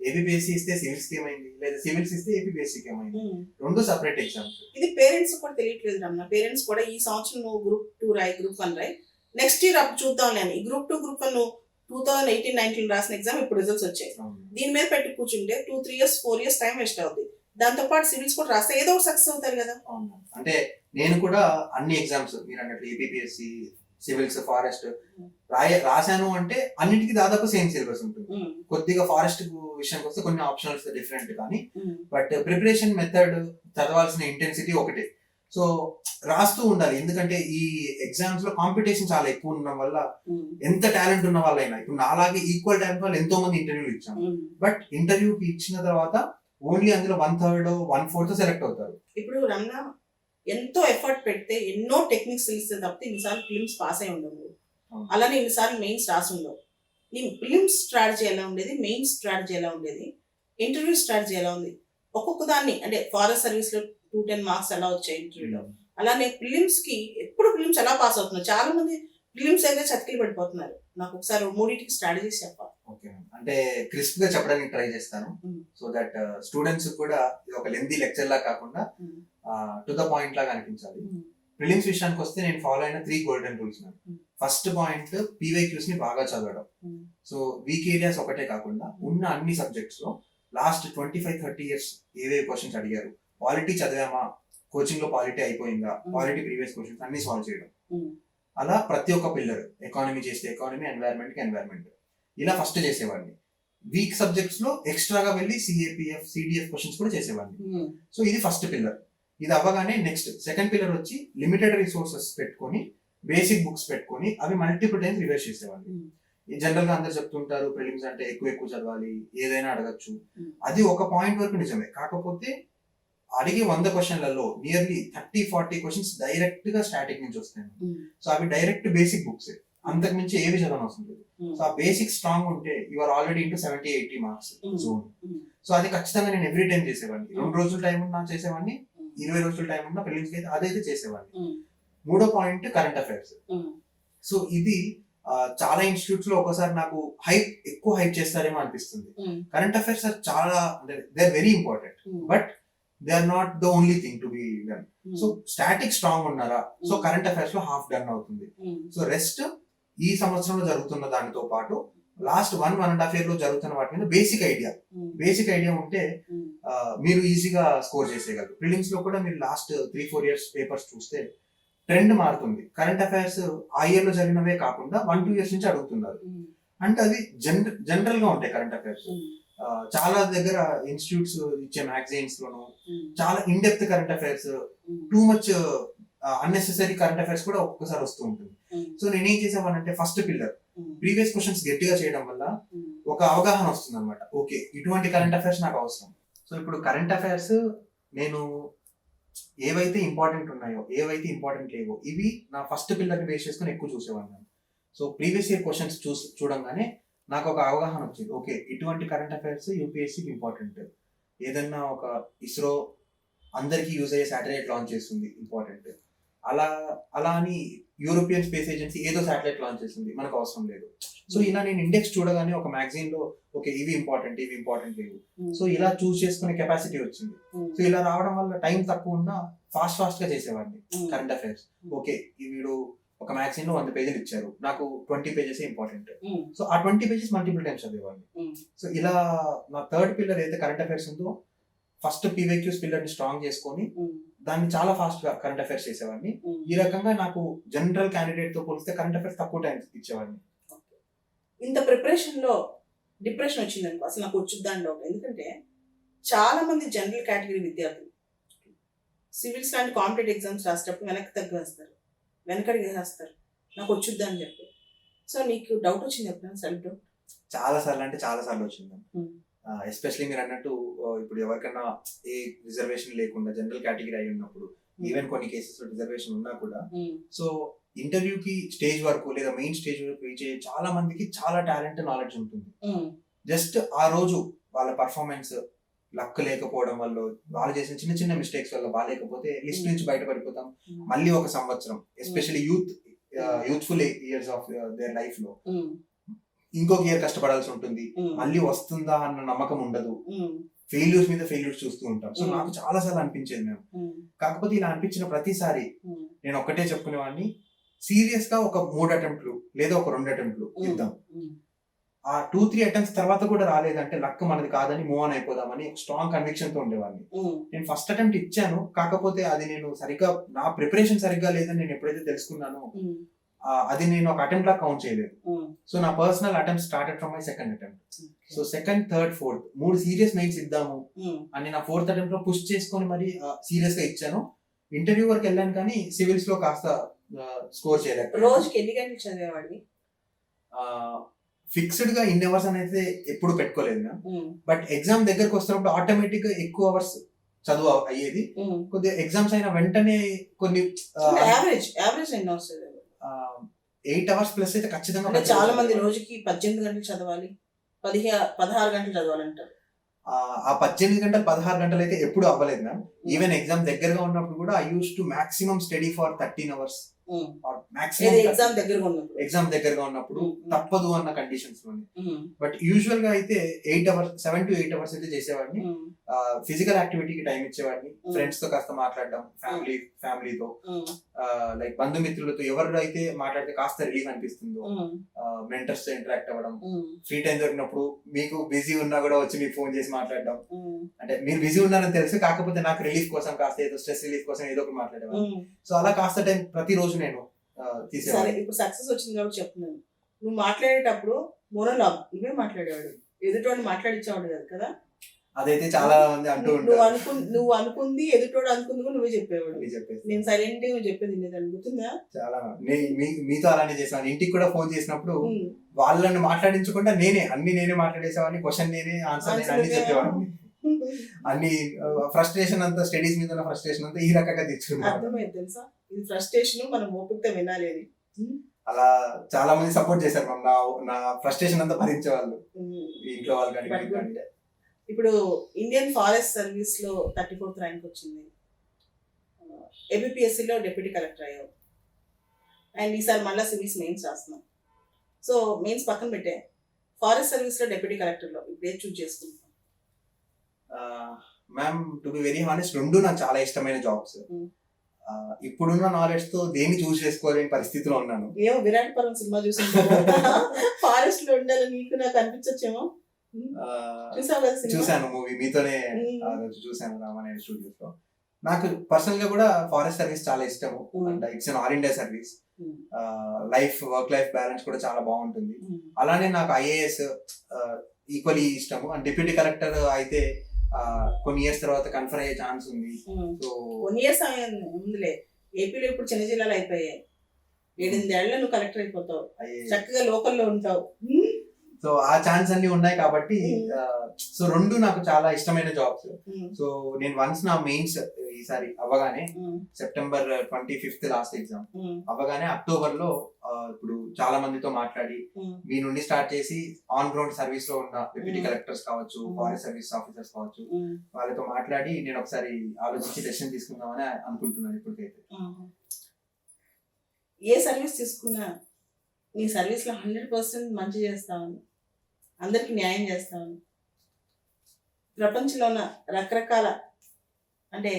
ఏబిపిఎస్సి ఇస్తే సివిల్స్ కి ఏమైంది, లేదా సివిల్స్ ఇస్తే ఏబిపిఎస్సికి ఏమైంది, రెండు సపరేట్ ఎగ్జామ్స్. ఇది పేరెంట్స్ కూడా తెలియట్లేదు రమణ. పేరెంట్స్ కూడా ఈ సంవత్సరం నువ్వు గ్రూప్ 2 రాయి, గ్రూప్ 1 రాయి, నెక్స్ట్ ఇయర్ అప్పుడు చూద్దాం అని. ఈ గ్రూప్ 2 గ్రూప్ 1 నువ్వు 2018-19 రాసిన ఎగ్జామ్ ఇప్పుడు రిజల్ట్స్ వచ్చాయి, దీని మీద పెట్టి కూర్చుంటే 2-3 years 4 years టైం వేస్ట్ అవుతుంది. దాంతో పాటు సివిల్స్ కూడా రాస్తే ఏదో ఒకటి సక్సెస్ అవుతారు కదా. అంటే నేను కూడా అన్ని ఎగ్జామ్స్ మీరు అన్నట్లు ఏబిపిఎస్సి, సివిల్స్, ఫారెస్ట్ రాశాను అంటే అన్నిటికీ దాదాపు సేమ్ సిలబస్ ఉంటుంది. కొద్దిగా ఫారెస్ట్ విషయానికి వస్తే కొన్ని ఆప్షనల్స్ డిఫరెంట్, కానీ బట్ ప్రిపరేషన్ మెథడ్, చదవాల్సిన ఇంటెన్సిటీ ఒకటే. సో రాస్తూ ఉండాలి, ఎందుకంటే ఈ ఎగ్జామ్స్ లో కాంపిటీషన్ చాలా ఎక్కువ ఉండడం వల్ల ఎంత టాలెంట్ ఉన్న వాళ్ళైనా, ఇప్పుడు నాలాగే ఈక్వల్ టాలెంట్ వాళ్ళు ఎంతో మంది ఇంటర్వ్యూలు ఇచ్చాము, బట్ ఇంటర్వ్యూకి ఇచ్చిన తర్వాత ఓన్లీ అందులో 1/3 1/4 సెలెక్ట్ అవుతారు. ఇప్పుడు రమణ ఎంతో ఎఫర్ట్ పెడితే ఎన్నో టెక్నిక్స్ తెలిస్తే తప్పితే ఇన్నిసార్లు ఫిలిమ్స్ పాస్ అయి ఉండవు, అలానే ఇన్నిసార్లు మెయిన్స్ రాసి ఉండవు. నీ ఫిలిమ్స్ స్ట్రాటజీ ఎలా ఉండేది, మెయిన్స్ స్ట్రాటజీ ఎలా ఉండేది, ఇంటర్వ్యూ స్ట్రాటజీ ఎలా ఉంది, ఒక్కొక్క దాన్ని అంటే ఫారెస్ట్ సర్వీస్ లో 210 మార్క్స్ ఎలా వచ్చాయి ఇంటర్వ్యూలో, అలానే ఫిలిమ్స్ కి ఎప్పుడు ఫిలిమ్స్ ఎలా పాస్ అవుతున్నారు. చాలా మంది ఫిలిమ్స్ అయితే చతికిలు పడిపోతున్నారు. నాకు ఒకసారి 3 స్ట్రాటజీస్ చెప్పాలి. ఓకే, అంటే క్రిస్ప్ గా చెప్పడానికి ట్రై చేస్తాను, సో దట్ స్టూడెంట్స్ కూడా ఒక లెంతీ లెక్చర్ లా కాకుండా టు ద పాయింట్ లాగా అనిపించాలి. ప్రిలిమ్స్ విషయానికి వస్తే నేను ఫాలో అయిన 3 golden rules. First point PYQs ని బాగా చదవడం. సో వీక్ ఏరియాస్ ఒకటే కాకుండా ఉన్న అన్ని సబ్జెక్ట్స్ లో లాస్ట్ 25-30 years ఏవేవి క్వశ్చన్స్ అడిగారు, పాలిటీ చదివామా, కోచింగ్ లో పాలిటీ అయిపోయిందా, పాలిటీ ప్రీవియస్ క్వశ్చన్స్ అన్ని సాల్వ్ చేయడం. అలా ప్రతి ఒక్క పిల్లర్, ఎకానమీ చేస్తే ఎకానమీ, ఎన్వైరన్మెంట్ కి ఎన్వైరన్మెంట్. ఇలా ఫస్ట్ చేసేవాడిని. వీక్ సబ్జెక్ట్స్ లో ఎక్స్ట్రాగా వెళ్ళి సిఏపిఎఫ్ సిడిఎఫ్ క్వశ్చన్స్ కూడా చేసేవాడిని. సో ఇది ఫస్ట్ పిల్లర్. ఇది అవ్వగానే నెక్స్ట్ సెకండ్ పిల్లర్ వచ్చి లిమిటెడ్ రిసోర్సెస్ పెట్టుకొని బేసిక్ బుక్స్ పెట్టుకొని అవి మల్టిపుల్ టైమ్స్ రివైజ్ చేసేవాడిని. జనరల్ గా అందరు చెప్తుంటారు ప్రిలిమ్స్ అంటే ఎక్కువ చదవాలి, ఏదైనా అడగచ్చు. అది ఒక పాయింట్ వరకు నిజమే. కాకపోతే అడిగే 100 క్వశ్చన్లలో నియర్లీ 30-40 క్వశ్చన్స్ డైరెక్ట్ గా స్టాటిక్ నుంచి వస్తాయి. సో అవి డైరెక్ట్ బేసిక్ బుక్స్, అంతకు మించి ఏవి చదవని అవసరం లేదు. సో ఆ బేసిక్ స్ట్రాంగ్ ఉంటే you're already into 70-80 marks zone. So అది ఖచ్చితంగా నేను ఎవ్రీ టైం చేసేవాడిని. 2 రోజులు టైం ఉన్నా చేసేవాడిని, 20 రోజుల టైం ఉన్నా ప్రిలిమ్స్ అయితే అదైతే చేసేవాడిని. మూడో పాయింట్ కరెంట్ అఫైర్స్. సో ఇది చాలా ఇన్స్టిట్యూట్స్ లో ఒకసారి నాకు ఎక్కువ హైప్ చేస్తారేమో అనిపిస్తుంది. కరెంట్ అఫైర్స్ చాలా they are very important, but they are not the only thing to be done. So static strong ఉన్నారా, సో కరెంట్ అఫైర్స్ లో హాఫ్ డన్ అవుతుంది. సో రెస్ట్ ఈ సంవత్సరంలో జరుగుతున్న దానితో పాటు లాస్ట్ 1.5 year లో జరుగుతున్న వాటి మీద బేసిక్ ఐడియా ఉంటే మీరు ఈజీగా స్కోర్ చేసేయగలరు. ప్రిలిమ్స్ లో కూడా మీరు లాస్ట్ 3-4 years పేపర్స్ చూస్తే ట్రెండ్ మారుతుంది. కరెంట్ అఫైర్స్ ఆ ఇయర్ లో జరిగినవే కాకుండా 1-2 years నుంచి అడుగుతున్నారు. అంటే అది జనరల్ గా ఉంటాయి కరెంట్ అఫైర్స్. చాలా దగ్గర ఇన్స్టిట్యూట్స్ ఇచ్చే మ్యాగజైన్స్ లోను చాలా in depth current affairs, too much unnecessary current affairs కూడా ఒక్కొక్కసారి వస్తూ ఉంటుంది. సో నేనేం చేసేవానంటే ఫస్ట్ పిల్లర్ ప్రీవియస్ క్వశ్చన్స్ గట్టిగా చేయడం వల్ల ఒక అవగాహన వస్తుంది అనమాట. ఓకే, ఇటువంటి కరెంట్ అఫైర్స్ నాకు అవసరం. సో ఇప్పుడు కరెంట్ అఫైర్స్ నేను ఏవైతే ఇంపార్టెంట్ ఉన్నాయో, ఏవైతే ఇంపార్టెంట్ లేవో ఇవి నా ఫస్ట్ పిల్లర్ని బేస్ చేసుకుని ఎక్కువ చూసేవాడిని. సో ప్రీవియస్ ఇయర్ క్వశ్చన్స్ చూడంగానే నాకు ఒక అవగాహన వచ్చింది. ఓకే, ఇటువంటి కరెంట్ అఫైర్స్ యూపీఎస్సీకి ఇంపార్టెంట్. ఏదన్నా ఒక ఇస్రో అందరికీ యూజ్ అయ్యే శాటిలైట్ లాంచ్ చేస్తుంది, ఇంపార్టెంట్. అలా అని యూరోపియన్ స్పేస్ ఏజెన్సీ ఏదో శాటిలైట్ లాంచ్ చేస్తుంది, మనకు అవసరం లేదు. సో ఇలా నేను ఇండెక్స్ చూడగానే ఒక మ్యాగజైన్ లో ఓకే ఇవి ఇంపార్టెంట్ లేవు. సో ఇలా చూస్ చేసుకునే కెపాసిటీ వచ్చింది. సో ఇలా రావడం వల్ల టైం తక్కువ ఉన్నా ఫాస్ట్ గా చేసేవాడిని కరెంట్ అఫైర్స్. ఓకే, వీడు ఒక మ్యాగజైన్ లో 100 pages ఇచ్చారు, నాకు 20 pages ఇంపార్టెంట్. సో ఆ 20 pages మల్టిపుల్ టైమ్స్ చదివేవాడిని. సో ఇలా నా థర్డ్ పిల్లర్ ఏదైతే కరెంట్ అఫైర్స్ ఉందో ఫస్ట్ పీవైక్యూస్ పిల్లర్ ని స్ట్రాంగ్ చేసుకొని దాన్ని చాలా ఫాస్ట్ గా కరెంట్ అఫైర్స్ చేసేవాడిని. ఈ రకంగా నాకు జనరల్ క్యాండిడేట్ తో పోలిస్తే కరెంట్ అఫైర్స్ తక్కువ టైం ఇచ్చేవాడిని. ఇంత ప్రిపరేషన్ లో డిప్రెషన్ వచ్చిందనుకో అసలు నాకు వచ్చుద్దాని డౌట్. ఎందుకంటే చాలా మంది జనరల్ కేటగిరీ విద్యార్థులు సివిల్స్ లాంటి కాంపిటేటివ్ ఎగ్జామ్స్ రాసేటప్పుడు వెనకడికి వేసేస్తారు నాకు వచ్చుద్దా అని చెప్పి. సో నీకు డౌట్ వచ్చింది ఎప్పుడైనా, సెల్ఫ్ డౌట్? చాలా సార్లు వచ్చింది. ఎస్పెషలీ మీరు అన్నట్టు ఇప్పుడు ఎవరికైనా ఏ రిజర్వేషన్ లేకుండా జనరల్ కేటగిరీ అయి ఉన్నప్పుడు, ఈవెన్ కొన్ని కేసెస్ లో రిజర్వేషన్ ఉన్నా కూడా, సో ఇంటర్వ్యూకి స్టేజ్ వరకు లేదా మెయిన్ స్టేజ్ వరకు రీచ్ అయ్యే చాలా మందికి చాలా టాలెంట్ నాలెడ్జ్ ఉంటుంది. జస్ట్ ఆ రోజు వాళ్ళ పర్ఫార్మెన్స్ లక్ లేకపోవడం వల్ల, వాళ్ళు చేసిన చిన్న మిస్టేక్స్ వల్ల బాగాలేకపోతే లిస్ట్ నుంచి బయటపడిపోతాం. మళ్ళీ ఒక సంవత్సరం, especially youthful years of their life లో ఇంకొక ఇయర్ కష్టపడాల్సి ఉంటుంది. మళ్ళీ వస్తుందా అన్న నమ్మకం ఉండదు. ఫెయిల్యూర్స్ మీద ఫెయిల్యూర్స్ చూస్తూ ఉంటాం. సో నాకు చాలా సార్లు అనిపించేది మేము. కాకపోతే ఇలా అనిపించిన ప్రతిసారి నేను ఒక్కటే చెప్పుకునేవాడిని, సీరియస్ గా ఒక 3 attempts లేదా ఒక 2 attempts ఇద్దాం. ఆ 2-3 attempts తర్వాత కూడా రాలేదంటే లక్ మనది కాదని మూవ్ ఆన్ అయిపోదామని స్ట్రాంగ్ కన్విక్షన్ తో ఉండేవాడిని. నేను ఫస్ట్ అటెంప్ట్ ఇచ్చాను, కాకపోతే అది నేను సరిగ్గా నా ప్రిపరేషన్ సరిగ్గా లేదని నేను ఎప్పుడైతే తెలుసుకున్నానో అది నేను ఒక అటెంప్ట్ లా కౌంట్ చేయలేదు. సో నా personal attempt started from my second attempt. So second, third, fourth 3 serious mains ఇద్దాము అని నా 4th attempt లో పుష్ చేసుకొని మరి సీరియస్ గా ఇచ్చాను. ఇంటర్వ్యూ వరకు వెళ్ళాను కానీ సివిల్స్ లో కాస్త స్కోర్ చేయలేదు. రోజుకి ఎన్ని గంటలు చదివేవాడివి? ఫిక్స్డ్ గా ఇన్ అవర్స్ అనేది ఎప్పుడు పెట్టుకోలేదు. బట్ ఎగ్జామ్ దగ్గరకు వస్తున్నప్పుడు ఆటోమేటిక్ గా ఎక్కువ అవర్స్ చదువు అయ్యేది. కొద్దిగా ఎగ్జామ్స్ అయిన వెంటనే కొన్ని యావరేజ్ ఎన్ని అవర్స్? 8 hours ప్లస్ అయితే ఖచ్చితంగా. చాలా మంది రోజుకి 18 గంటలు చదవాలి, 16 గంటలు చదవాలంటారు. ఆ 18 గంటలు 16 గంటలు అయితే ఎప్పుడు అవ్వలేదు మ్యామ్. ఈవెన్ ఎగ్జామ్ దగ్గరగా ఉన్నప్పుడు కూడా I use to maximum study for 13 hours. Exam దగ్గరగా ఉన్నప్పుడు తప్పదు అన్న కండిషన్స్ లోనే. బట్ యూజువల్ గా అయితే 7 to 8 hours అయితే చేసేవాడిని. ఫిజికల్ యాక్టివిటీకి టైం ఇచ్చేవాడిని. ఫ్రెండ్స్ తో కాస్త మాట్లాడడం, ఫ్యామిలీతో లైక్ బంధుమిత్రులతో ఎవరైతే మాట్లాడితే కాస్త రిలీఫ్ అనిపిస్తుందో, మెంటర్స్ తో ఇంటరాక్ట్ అవ్వడం. ఫ్రీ టైం దొరికినప్పుడు మీకు బిజీ ఉన్నా కూడా వచ్చి మీకు ఫోన్ చేసి మాట్లాడడం. అంటే మీరు బిజీ ఉన్నారని తెలుసు, కాకపోతే నాకు రిలీఫ్ కోసం కాస్త ఏదో స్ట్రెస్ రిలీఫ్ కోసం ఏదో ఒకటి మాట్లాడేవాడిని. సో అలా కాస్త టైం ప్రతి రోజు నేను సరే, ఇప్పుడు సక్సెస్ వచ్చింది కాబట్టి చెప్తున్నాను. నువ్వు మాట్లాడేటప్పుడు మోనోలాగ్ నువ్వే మాట్లాడేవాడు, ఎదుటోడు మాట్లాడించేవాడు కాదు కదా. అదైతే చాలా మంది అంటూ నువ్వు అనుకుంది ఎదుటోడు అనుకుంది కూడా నువ్వే చెప్పేవాడు. చెప్పేసి నేను సైలెంట్ గా చెప్పేది లేదని గుర్తుందా? చాలా మీతో అలానే చేసాను. ఇంటికి కూడా ఫోన్ చేసినప్పుడు వాళ్ళని మాట్లాడించకుండా నేనే మాట్లాడేసేవాడిని. క్వశ్చన్ నేనే, ఆన్సర్ నేనే అన్ని చెప్పేవాడిని. అన్ని ఫ్రస్ట్రేషన్ అంతా, స్టడీస్ మీద ఉన్న ఫ్రస్ట్రేషన్ అంతా ఈ రకంగా తెచ్చుకున్నాను. అర్థమైంది తెలుసా, ఇది ఫ్రస్ట్రేషన్, మనం ఓపికతో వినాలి అని. అలా చాలా మంది సపోర్ట్ చేశారు మ్యామ్. నా ఫ్రస్ట్రేషన్ అంతా భరించే వాళ్ళు, ఇంట్లో వాళ్ళు కానీ. ఇప్పుడు ఇండియన్ ఫారెస్ట్ సర్వీస్ లో 34th ర్యాంక్ వచ్చింది. APPSC లో డిప్యూటీ కలెక్టర్ అయ్యావు. అండ్ ఈసారి మళ్ళీ సివిల్స్ మెయిన్స్ రాస్తున్నాం. సో మెయిన్స్ పక్కన పెట్టే, ఫారెస్ట్ సర్వీస్ లో డిప్యూటీ కలెక్టర్ లో ఇప్పుడు ఏది చూస్ చేసుకుంటాం? Ma'am to be very honest, రెండు నాకు చాలా ఇష్టమైన జాబ్స్. ఇప్పుడున్న నాలెడ్జ్ తో దేన్ని చూస్ చేసుకోలేని పరిస్థితిలో ఉన్నాను. ఏమో విరాట్ పర్వం సినిమా చూసి ఫారెస్ట్ లో ఉండాలని నీకు నాకు అనిపించచ్చేమో. చూసాను మూవీ, మీతోనే ఆ రోజు చూసాను రామానాయుడు స్టూడియోస్ లో. నాకు పర్సనల్ గా కూడా ఫారెస్ట్ సర్వీస్ చాలా ఇష్టము. And it's an all India service. Work life balance కూడా చాలా బాగుంటుంది. అలానే నాకు IAS ఈక్వల్లీ ఇష్టము. అండ్ డిప్యూటీ కలెక్టర్ అయితే కొన్ని ఇయర్స్ తర్వాత కన్ఫర్ అయ్యే ఛాన్స్ ఉంది. సో కొన్ని ఇయర్స్ ఉందిలే, ఏపీలో ఇప్పుడు చిన్న జిల్లాలు అయిపోయాయి. 7-8 ఏళ్ళలో నువ్వు కలెక్టర్ అయిపోతావు, చక్కగా లోకల్లో ఉంటావు. సో ఆ ఛాన్స్ అన్ని ఉన్నాయి కాబట్టి, సో రెండు నాకు చాలా ఇష్టమైన జాబ్స్. సో నేను వన్స్ నా మెయిన్స్ ఈసారి అవ్వగానే, September 25th లాస్ట్ ఎగ్జామ్ అవ్వగానే అక్టోబర్ లో ఇప్పుడు చాలా మందితో మాట్లాడి, మీ నుండి స్టార్ట్ చేసి ఆన్ గ్రౌండ్ సర్వీస్ లో ఉన్న డిప్యూటీ కలెక్టర్స్ కావచ్చు, ఫారెస్ట్ సర్వీస్ ఆఫీసర్స్ కావచ్చు, వాళ్ళతో మాట్లాడి నేను ఒకసారి ఆలోచించి డెసిషన్ తీసుకుందామని అనుకుంటున్నాను ఇప్పటికైతే. ఏ సర్వీస్ తీసుకున్నా నీ సర్వీస్ లో 100% మంచి చేస్తామని, అందరికి న్యాయం చేస్తామని. ప్రపంచంలో ఉన్న రకరకాల, అంటే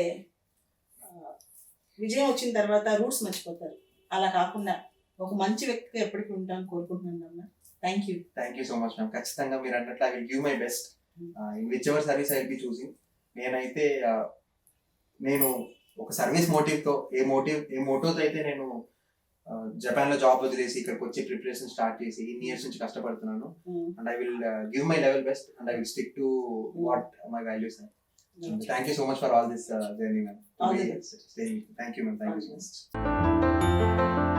విజయం వచ్చిన తర్వాత రూట్స్ మర్చిపోతారు, అలా కాకుండా ఒక మంచి వ్యక్తిగా ఎప్పటికీ ఉంటాను కోరుకుంటున్నాను అన్న. Thank you so much ma'am. ఖచ్చితంగా మీరు అన్నట్లు I will give my best in which ever service I will be choosing. నేనైతే నేను ఒక సర్వీస్ మోటివ్తో, ఏ మోటివ్తో అయితే నేను జపాన్ లో జాబ్ వదిలేసి ఇక్కడికి వచ్చి ప్రిపరేషన్ స్టార్ట్ చేసి ఇన్ని ఇయర్స్ నుంచి కష్టపడుతున్నాను. And I will give my level best and I will stick to what my values. Thank you so much for all this journey, ma'am. Thank you, ma'am. Thank you so much.